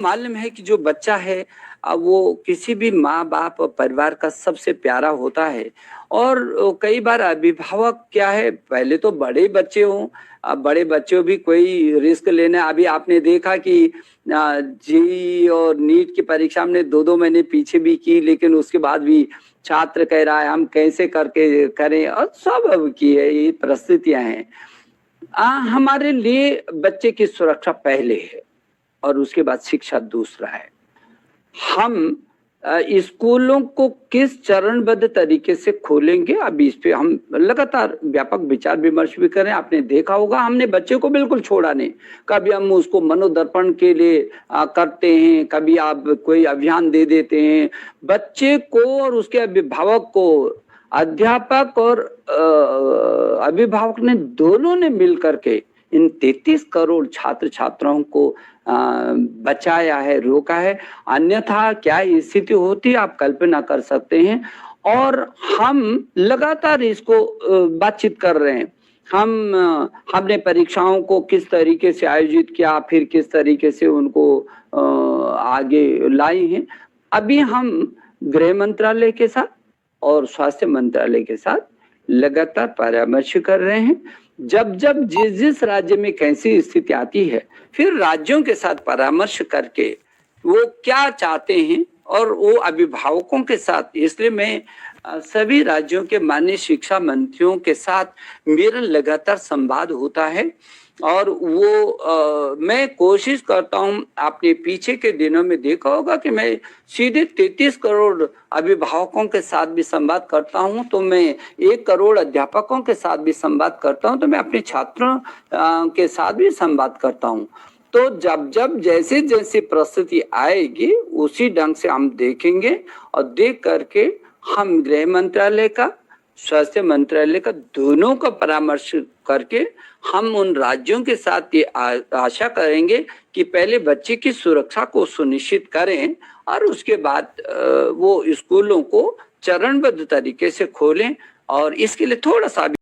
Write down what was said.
मालूम है कि जो बच्चा है वो किसी भी माँ-बाप और परिवार का सबसे प्यारा होता है और कई बार अभिभावक क्या है पहले तो बड़े बच्चे हों बड़े बच्चे भी कोई रिस्क लेने अभी आपने देखा कि जेईई और नीट की परीक्षा हमने 2-2 महीने पीछे भी की लेकिन उसके बाद भी छात्र कह रहा है हम कैसे करके करें और स्वाभाविक ही है ये परिस्थितियाँ हैं। हमारे लिए बच्चे की सुरक्षा पहले है और उसके बाद शिक्षा दूसरा है। हम स्कूलों को किस चरणबद्ध तरीके से खोलेंगे अभी इस पे हम लगातार व्यापक विचार-विमर्श भी कर रहे हैं। आपने देखा होगा हमने बच्चे को बिल्कुल छोड़ा नहीं। कभी हम उसको मनोदर्पण के लिए करते हैं, कभी आप कोई अभियान दे देते हैं। बच्चे को और उसके अभिभावक को अध्यापक और अभिभावक ने दोनों ने मिल कर के इन 33 करोड़ छात्र-छात्राओं को बचाया है, रोका है। अन्यथा क्या स्थिति होती आप कल्पना कर सकते हैं और हम लगातार इसको बातचीत कर रहे हैं। हमने परीक्षाओं को किस तरीके से आयोजित किया, फिर किस तरीके से उनको आगे लाए हैं। अभी हम गृह मंत्रालय के साथ और स्वास्थ्य मंत्रालय के साथ लगातार परामर्श कर रहे हैं। जब जिस राज्य में कैसी स्थिति आती है, फिर राज्यों के साथ परामर्श करके वो क्या चाहते हैं और वो अभिभावकों के साथ इसलिए मैं सभी राज्यों के माननीय शिक्षा मंत्रियों के साथ मेरा लगातार संवाद होता है और मैं कोशिश करता हूँ आपने पीछे के दिनों में देखा होगा कि मैं सीधे 33 करोड़ अभिभावकों के साथ भी संवाद करता हूँ तो मैं 1 करोड़ अध्यापकों के साथ भी संवाद करता हूँ तो मैं अपने छात्रों के साथ भी संवाद करता हूँ। तो जब जैसे परिस्थिति आएगी उसी ढंग से हम देखेंगे और देख करके हम गृह मंत्रालय का स्वास्थ्य मंत्रालय का दोनों का परामर्श करके हम उन राज्यों के साथ ये आशा करेंगे कि पहले बच्चे की सुरक्षा को सुनिश्चित करें और उसके बाद वो स्कूलों को चरणबद्ध तरीके से खोलें और इसके लिए थोड़ा सा